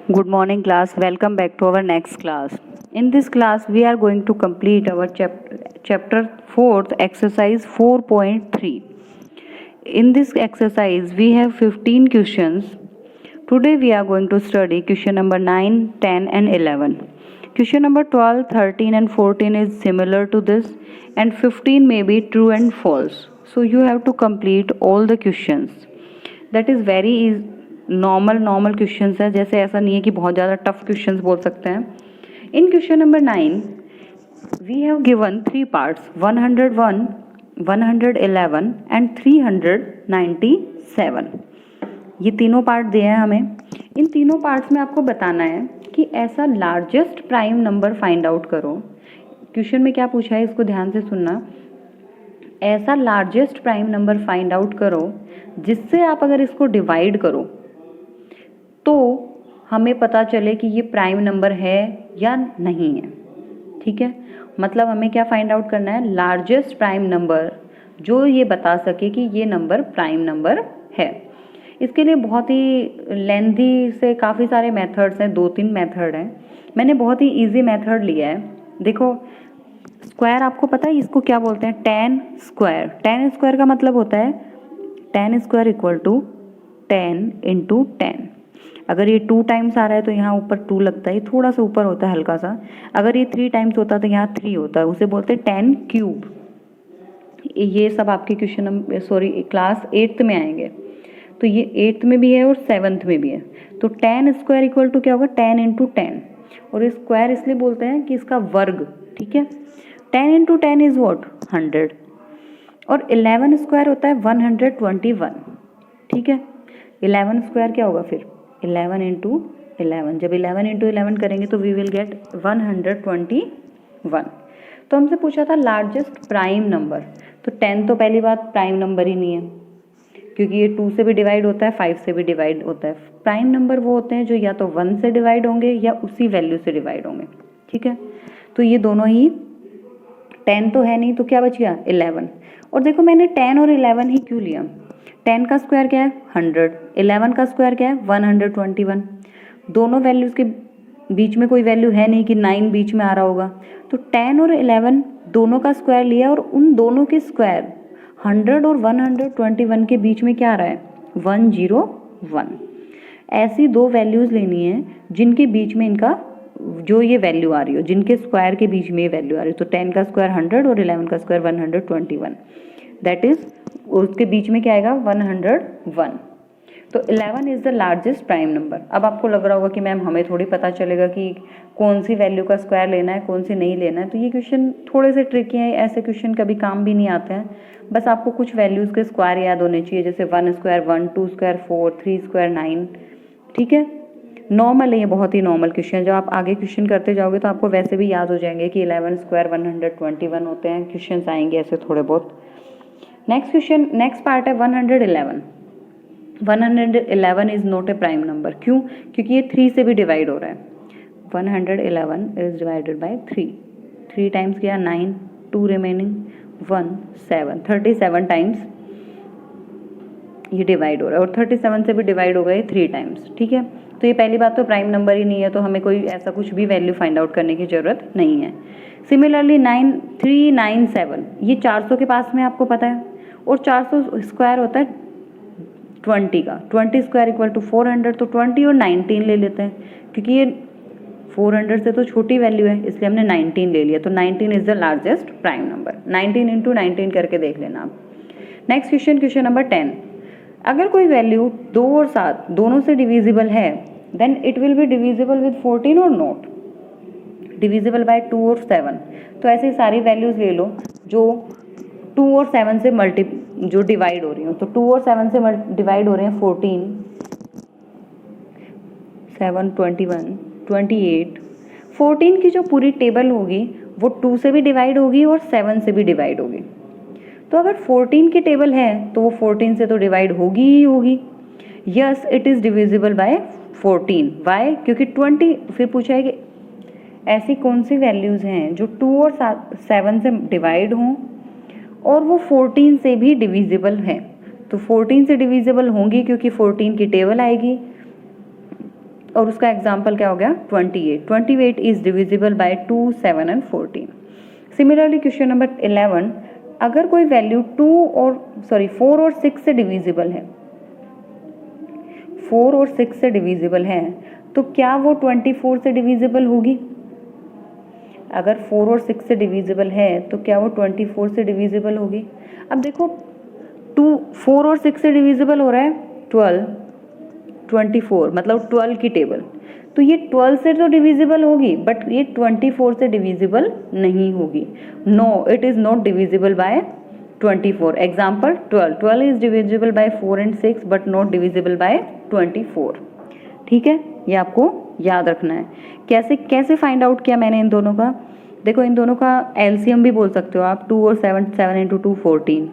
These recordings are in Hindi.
Good morning class, welcome back to our next class. In this class we are going to complete our chapter 4th exercise 4.3. In this exercise we have 15 questions. Today we are going to study question number 9, 10 and 11. Question number 12, 13 and 14 is similar to this and 15 may be true and false. So you have to complete all the questions. That is very easy. Normal questions है, जैसे ऐसा नहीं है कि बहुत ज़्यादा टफ क्वेश्चंस बोल सकते हैं. In question number 9 we have given 3 parts 101, 111 and 397. ये तीनों पार्ट दिए हैं हमें. इन तीनों पार्ट्स में आपको बताना है कि ऐसा largest prime number find out करो. क्वेश्चन में क्या पूछा है इसको ध्यान से सुनना. ऐसा largest prime number find out करो जिससे आप अगर इसको डिवाइड करो तो हमें पता चले कि ये प्राइम नंबर है या नहीं है. ठीक है, मतलब हमें क्या फाइंड आउट करना है, लार्जेस्ट प्राइम नंबर जो ये बता सके कि ये नंबर प्राइम नंबर है. इसके लिए बहुत ही लेंथी से काफ़ी सारे मेथड्स हैं, 2-3 मेथड हैं. मैंने बहुत ही इजी मेथड लिया है. देखो, स्क्वायर आपको पता है इसको क्या बोलते हैं, tan स्क्वायर. tan स्क्वायर का मतलब होता है tan square equal to 10 into 10. अगर ये 2 टाइम्स आ रहा है तो यहाँ ऊपर 2 लगता है, थोड़ा सा ऊपर होता है हल्का सा. अगर ये 3 टाइम्स होता है तो यहाँ 3 होता है, उसे बोलते हैं 10 क्यूब. ये सब आपके क्लास 8th में आएंगे. तो ये 8th में भी है और 7th में भी है. तो tan स्क्वायर इक्वल टू क्या होगा, 10 इंटू 10. और ये स्क्वायर इसलिए बोलते हैं कि इसका वर्ग. ठीक है, 10 इंटू 10 इज वॉट, 100. और 11 स्क्वायर होता है 121. ठीक है, 11 स्क्वायर क्या होगा फिर, 11 इंटू 11. जब 11 इंटू 11 करेंगे तो वी विल गेट 121. तो हमसे पूछा था लार्जेस्ट प्राइम नंबर. तो 10 तो पहली बात प्राइम नंबर ही नहीं है, क्योंकि ये 2 से भी डिवाइड होता है, 5 से भी डिवाइड होता है. प्राइम नंबर वो होते हैं जो या तो 1 से डिवाइड होंगे या उसी वैल्यू से डिवाइड होंगे. ठीक है, तो ये दोनों ही, 10 तो है नहीं तो क्या बच गया, 11. और देखो मैंने 10 और 11 ही क्यों लिया. 10 का स्क्वायर क्या है, 100. 11 का स्क्वायर क्या है, 121. दोनों वैल्यूज़ के बीच में कोई वैल्यू है नहीं कि 9 बीच में आ रहा होगा. तो 10 और 11 दोनों का स्क्वायर लिया और उन दोनों के स्क्वायर 100 और 121 के बीच में क्या आ रहा है, 101. ऐसी 2 वैल्यूज़ लेनी है जिनके बीच में इनका जो ये वैल्यू आ रही हो, जिनके स्क्वायर के बीच में ये वैल्यू आ रही हो. तो 10 का स्क्वायर 100 और 11 का स्क्वायर 121. दैट इज उसके बीच में क्या आएगा, 101. तो 11 is the largest prime number. अब आपको लग रहा होगा कि मैम हमें थोड़ी पता चलेगा कि कौन सी वैल्यू का स्क्वायर लेना है, कौन सी नहीं लेना है. तो ये क्वेश्चन थोड़े से ट्रिकी हैं. ऐसे क्वेश्चन कभी काम भी नहीं आते हैं. बस आपको कुछ वैल्यूज़ के स्क्वायर याद होने चाहिए, जैसे 1 स्क्वायर 1, 2 स्क्वायर 4, 3 स्क्वायर 9. ठीक है, नॉर्मल है ये, बहुत ही नॉर्मल क्वेश्चन. जब आप आगे क्वेश्चन करते जाओगे तो आपको वैसे भी याद हो जाएंगे कि 11 स्क्वायर 121 होते हैं. क्वेश्चन आएंगे ऐसे थोड़े बहुत. नेक्स्ट पार्ट है 111. 111 is not a prime number. क्यों, क्योंकि ये 3 से भी डिवाइड हो रहा है. 111 इज डिवाइडेड बाय 3 टाइम्स किया 9, 2 रिमेनिंग 1, 7, 37 टाइम्स ये डिवाइड हो रहा है. और 37 से भी डिवाइड हो गए 3 टाइम्स. ठीक है, तो ये पहली बात तो प्राइम नंबर ही नहीं है, तो हमें कोई ऐसा कुछ भी वैल्यू फाइंड आउट करने की ज़रूरत नहीं है. सिमिलरली 397 ये 400 के पास में आपको पता है. और 400 स्क्वायर होता है 20 का. 20 स्क्वायर इक्वल टू 400. तो 20 और 19 ले लेते हैं, क्योंकि ये 400 से तो छोटी वैल्यू है, इसलिए हमने 19 ले लिया. तो 19 is the largest prime number. 19 into 19 करके देख लेना आप. Next question number 10. अगर कोई वैल्यू 2 और 7 दोनों से डिविजिबल है, then it will be divisible with 14 और नॉट डिविजिबल बाय 2 और 7. तो ऐसी सारी वैल्यूज ले लो जो 2 और 7 से जो डिवाइड हो रही हो. तो 2 और 7 से डिवाइड हो रहे हैं 14, 7, 21, 28. 14 की जो पूरी टेबल होगी वो 2 से भी डिवाइड होगी और 7 से भी डिवाइड होगी. तो अगर 14 की टेबल है तो वो 14 से तो डिवाइड होगी ही होगी. Yes, it is divisible by 14. Why, क्योंकि 20 फिर पूछा है कि ऐसी कौन सी वैल्यूज़ हैं जो 2 और 7 से डिवाइड हों और वो 14 से भी डिविजिबल हैं. तो 14 से डिविजिबल होंगी क्योंकि 14 की टेबल आएगी. और उसका एग्जाम्पल क्या हो गया 28। 28 is divisible bye 2, 7 and 14। Similarly question number 11, अगर कोई वैल्यू 4 और 6 से डिविजिबल है, 4 और 6 से डिविजिबल है, तो क्या वो 24 से डिविजिबल होगी? अगर 4 और 6 से डिविजिबल है तो क्या वो 24 से डिविजिबल होगी? अब देखो 4 और 6 से डिविजिबल हो रहा है 12, 24 मतलब 12 की टेबल, तो ये 12 से तो डिविजिबल होगी बट ये 24 से डिविजिबल नहीं होगी। No, it is not divisible by 24। Example 12 is divisible by 4 and 6 but not divisible by 24। ठीक है, ये आपको याद रखना है। कैसे फाइंड आउट किया मैंने इन दोनों का? देखो इन दोनों का एलसीएम भी बोल सकते हो आप, 2 और 7, 7 इंटू 2 14,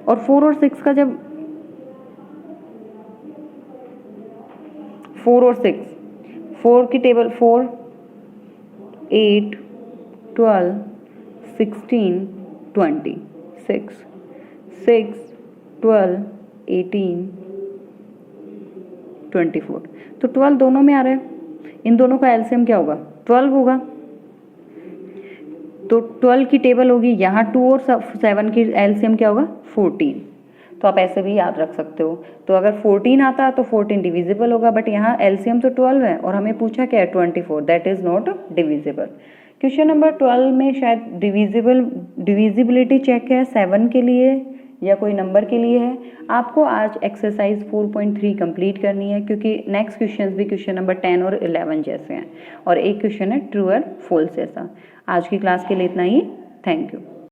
और 4 और 6 का जब 4 और 6, 4 की टेबल 4, 8, 12, 16, 20, 6, 12, 18, 24, तो 12 दोनों में आ रहा है। इन दोनों का एलसीएम क्या होगा? 12 होगा। तो 12 की टेबल होगी, यहाँ 2 और 7 की एलसीएम क्या होगा? 14। तो आप ऐसे भी याद रख सकते हो। तो अगर 14 आता है तो 14 डिविजिबल होगा, बट यहाँ एलसीएम तो 12 है और हमें पूछा क्या है? 24, that is not divisible. Question number 12 में शायद डिविजिबिलिटी चेक है 7 के लिए या कोई नंबर के लिए है। आपको आज एक्सरसाइज 4.3 कंप्लीट करनी है, क्योंकि नेक्स्ट क्वेश्चंस भी क्वेश्चन नंबर 10 और 11 जैसे हैं, और एक क्वेश्चन है ट्रू और फॉल्स जैसा। आज की क्लास के लिए इतना ही। Thank you.